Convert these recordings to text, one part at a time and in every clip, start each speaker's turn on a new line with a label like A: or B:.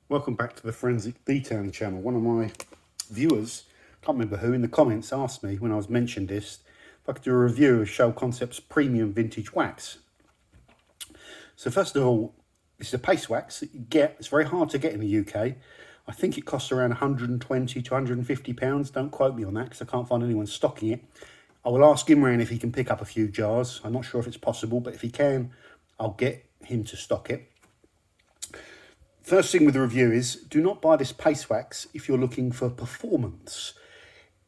A: Welcome back to the Forensic Detailing channel. One of my viewers, can't remember who, in the comments asked me when I was mentioned this, if I could do a review of Scholl Concepts Premium Vintage Wax. So first of all, this is a paste wax that you get. It's very hard to get in the UK. I think it costs around 120 to 150 pounds. Don't quote me on that because I can't find anyone stocking it. I will ask him round if he can pick up a few jars. I'm not sure if it's possible, but if he can, I'll get him to stock it. First thing with the review is, do not buy this paste wax if you're looking for performance.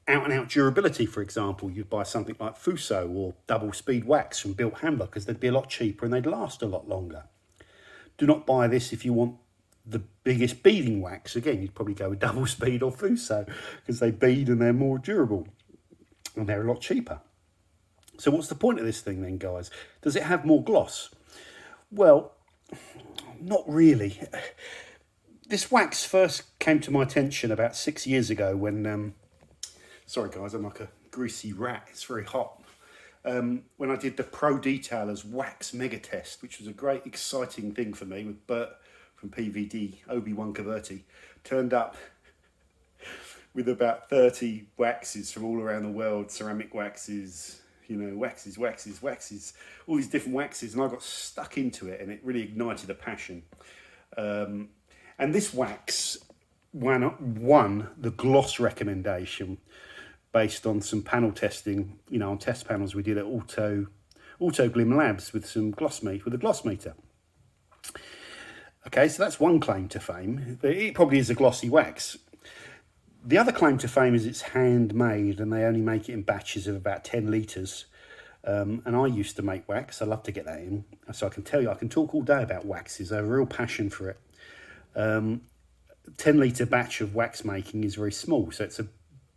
A: Out and out durability, for example, you'd buy something like Fuso or double speed wax from Built Hamber because they'd be a lot cheaper and they'd last a lot longer. Do not buy this if you want the biggest beading wax. Again, you'd probably go with double speed or Fuso because they bead and they're more durable and they're a lot cheaper. So what's the point of this thing then, guys? Does it have more gloss? Well, not really. This wax first came to my attention about 6 years ago when, sorry guys, I'm like a greasy rat, it's very hot. When I did the Pro Detailer's Wax Mega Test, which was a great exciting thing for me with Bert from PVD, Obi-Wan Caverti, turned up with about 30 waxes from all around the world, ceramic waxes, you know, waxes, all these different waxes, and I got stuck into it and it really ignited a passion. And this wax won the gloss recommendation based on some panel testing, you know, on test panels we did at Auto Glim Labs with some with a gloss meter. Okay, so that's one claim to fame. It probably is a glossy wax. The other claim to fame is it's handmade and they only make it in batches of about 10 litres. And I used to make wax. I love to get that in. So I can tell you, I can talk all day about waxes. I have a real passion for it. 10 litre batch of wax making is very small. So it's a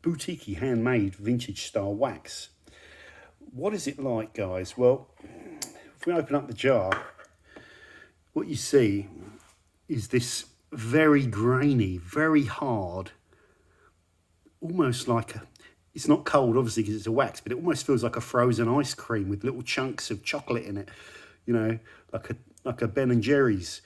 A: boutique-y, handmade, vintage style wax. What is it like, guys? Well, if we open up the jar, what you see is this very grainy, very hard, almost like it's not cold obviously because it's a wax, but it almost feels like a frozen ice cream with little chunks of chocolate in it, you know, like a Ben and Jerry's.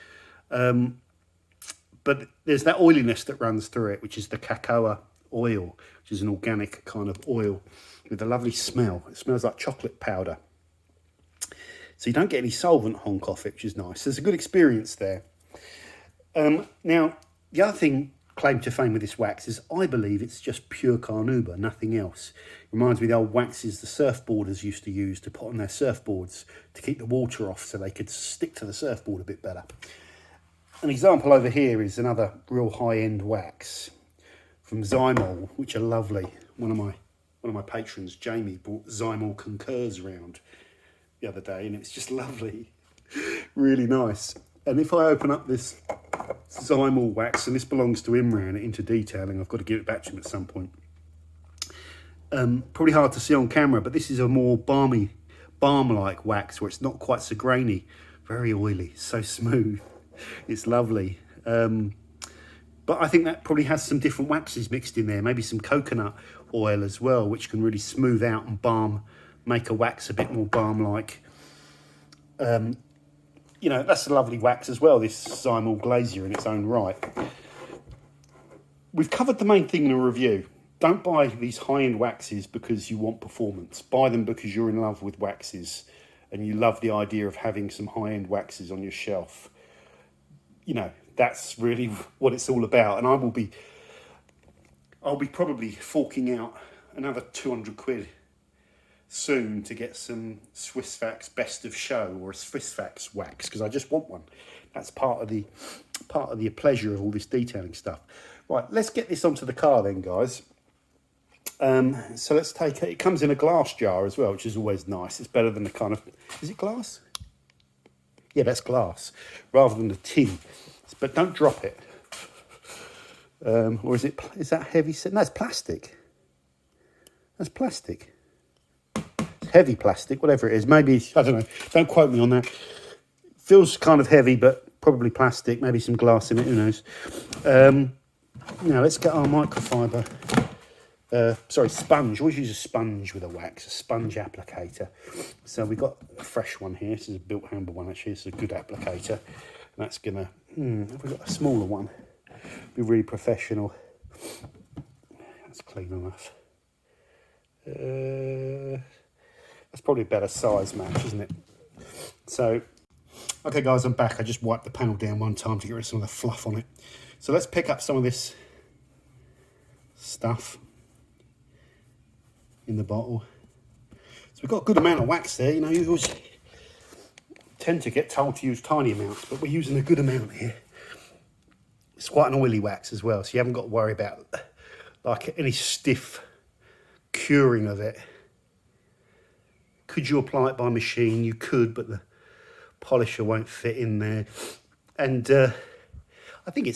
A: But there's that oiliness that runs through it, which is the cacao oil, which is an organic kind of oil with a lovely smell. It smells like chocolate powder. So you don't get any solvent honk off it, which is nice. There's a good experience there. Now, the other thing claim to fame with this wax is I believe it's just pure carnauba, nothing else. It reminds me of the old waxes the surfboarders used to use to put on their surfboards to keep the water off so they could stick to the surfboard a bit better. An example over here is another real high-end wax from Zymol, which are lovely. One of my patrons, Jamie, brought Zymol Concurs round the other day and it's just lovely, really nice. And if I open up this Zymol wax, and this belongs to Imran into detailing, I've got to give it back to him at some point. Probably hard to see on camera, but this is a more balm-like wax where it's not quite so grainy, very oily, so smooth. It's lovely. But I think that probably has some different waxes mixed in there, maybe some coconut oil as well, which can really smooth out and balm, make a wax a bit more balm-like. You know, that's a lovely wax as well, this Zymol Glazier in its own right. We've covered the main thing in the review. Don't buy these high-end waxes because you want performance. Buy them because you're in love with waxes and you love the idea of having some high-end waxes on your shelf. You know, that's really what it's all about. And I'll be probably forking out another 200 quid soon to get some Swiss Wax Best of Show or a Swiss Wax wax because I just want one. That's part of the pleasure of all this detailing stuff. Right, let's get this onto the car then, guys. So let's take it. It comes in a glass jar as well, which is always nice. It's better than the kind of, is it glass? Yeah, that's glass rather than the tin. But don't drop it. Or is that heavy? No, it's plastic. That's plastic. Heavy plastic, whatever it is. Maybe, I don't know, don't quote me on that. Feels kind of heavy, but probably plastic, maybe some glass in it, who knows. Now let's get our microfiber, sponge. Always use a sponge with a wax, a sponge applicator. So we've got a fresh one here. This is a Built Hamber one, actually. It's a good applicator. And that's gonna, have we got a smaller one? be really professional. That's clean enough. That's probably a better size match, isn't it? So, okay guys, I'm back. I just wiped the panel down one time to get rid of some of the fluff on it. So let's pick up some of this stuff in the bottle. So we've got a good amount of wax there. You know, you always tend to get told to use tiny amounts, but we're using a good amount here. It's quite an oily wax as well, so you haven't got to worry about like any stiff curing of it. Could you apply it by machine? You could, but the polisher won't fit in there. And I think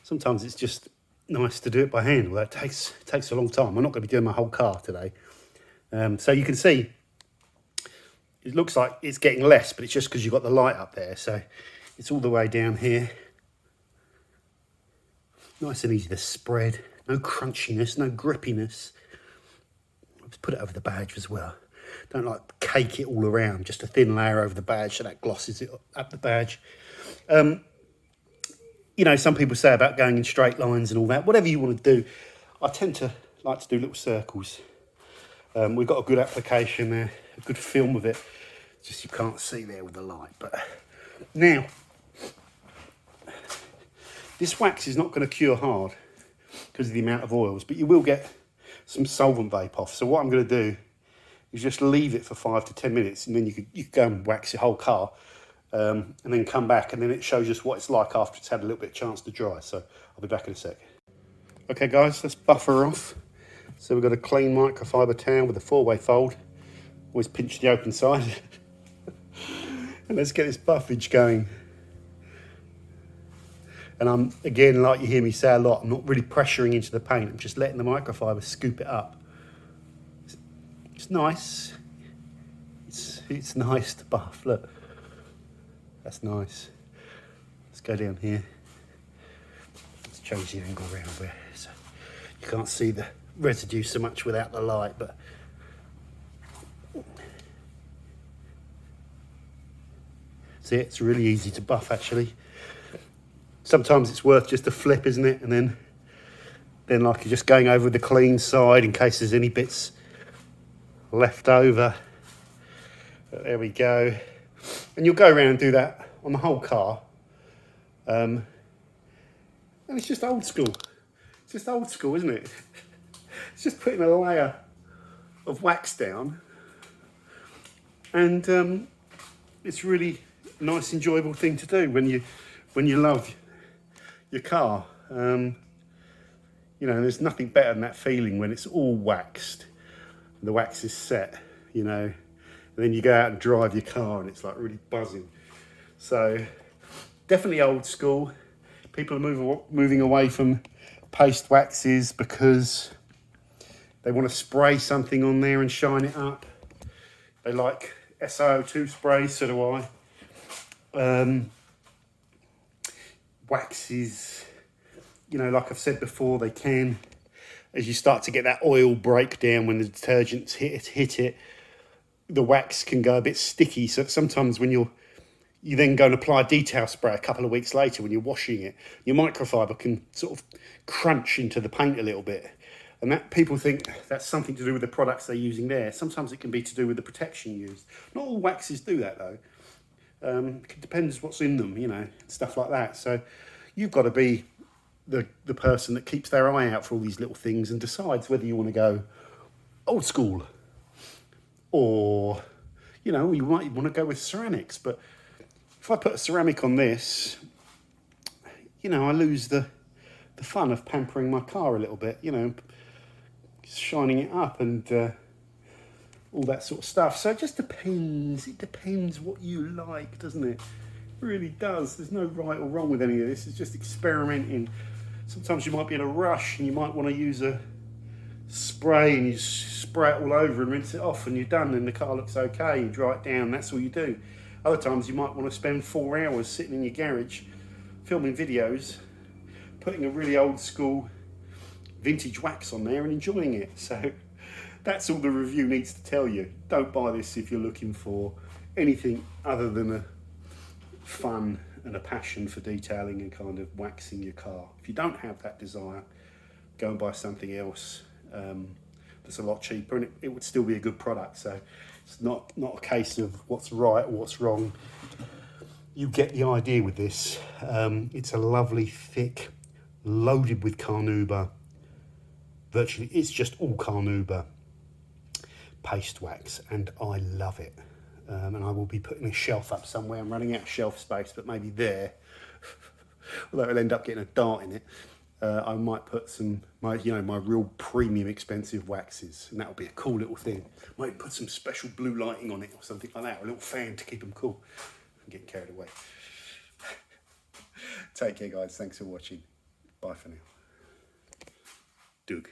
A: sometimes it's just nice to do it by hand, although it takes a long time. I'm not going to be doing my whole car today. So you can see, it looks like it's getting less, but it's just because you've got the light up there. So it's all the way down here. Nice and easy to spread. No crunchiness, no grippiness. Let's put it over the badge as well. Don't like cake it all around, just a thin layer over the badge so that glosses it up the badge. You know, some people say about going in straight lines and all that. Whatever you want to do, I tend to like to do little circles. We've got a good application there, a good film of it. Just you can't see there with the light. But now, this wax is not going to cure hard because of the amount of oils, but you will get some solvent vape off. So what I'm going to do is just leave it for 5 to 10 minutes, and then you could go and wax your whole car, and then come back, and then it shows us what it's like after it's had a little bit of chance to dry. So I'll be back in a sec. Okay guys, let's buffer off. So we've got a clean microfiber towel with a 4-way fold. Always pinch the open side. And let's get this buffage going. And I'm, again, like you hear me say a lot, I'm not really pressuring into the paint. I'm just letting the microfiber scoop it up. It's nice. It's nice to buff. Look, that's nice. Let's go down here. Let's change the angle around where so you can't see the residue so much without the light, but see, it's really easy to buff actually. Sometimes it's worth just a flip, isn't it? And then like you're just going over the clean side in case there's any bits left over. But there we go. And you'll go around and do that on the whole car. And it's just old school. It's just old school, isn't it? It's just putting a layer of wax down. And it's really nice, enjoyable thing to do when you love your car. You know, there's nothing better than that feeling when it's all waxed. The wax is set, you know, and then you go out and drive your car and it's like really buzzing. So definitely old school. People are moving away from paste waxes because they want to spray something on there and shine it up. They like SiO2 spray, so do I. Waxes, you know, like I've said before, they can, as you start to get that oil breakdown when the detergents hit it, the wax can go a bit sticky. So sometimes when you then go and apply a detail spray a couple of weeks later when you're washing it, your microfiber can sort of crunch into the paint a little bit. And that people think that's something to do with the products they're using there. Sometimes it can be to do with the protection used. Not all waxes do that though. It depends what's in them, you know, stuff like that. So you've got to be the person that keeps their eye out for all these little things and decides whether you want to go old school or, you know, you might want to go with ceramics. But if I put a ceramic on this, you know, I lose the fun of pampering my car a little bit, you know, shining it up and all that sort of stuff. So it just depends. It depends what you like, doesn't it? It really does. There's no right or wrong with any of this. It's just experimenting. Sometimes you might be in a rush and you might want to use a spray and you spray it all over and rinse it off and you're done and the car looks okay. You dry it down, that's all you do. Other times you might want to spend 4 hours sitting in your garage filming videos, putting a really old school vintage wax on there and enjoying it. So that's all the review needs to tell you. Don't buy this if you're looking for anything other than a fun and a passion for detailing and kind of waxing your car. If you don't have that desire, go and buy something else that's a lot cheaper, and it would still be a good product. So it's not a case of what's right or what's wrong. You get the idea with this. It's a lovely, thick, loaded with carnauba. Virtually, it's just all carnauba paste wax, and I love it. And I will be putting a shelf up somewhere. I'm running out of shelf space, but maybe there, although it'll end up getting a dart in it, I might put some, my real premium expensive waxes, and that'll be a cool little thing. Might put some special blue lighting on it or something like that, or a little fan to keep them cool. I'm getting carried away. Take care, guys. Thanks for watching. Bye for now. Doug.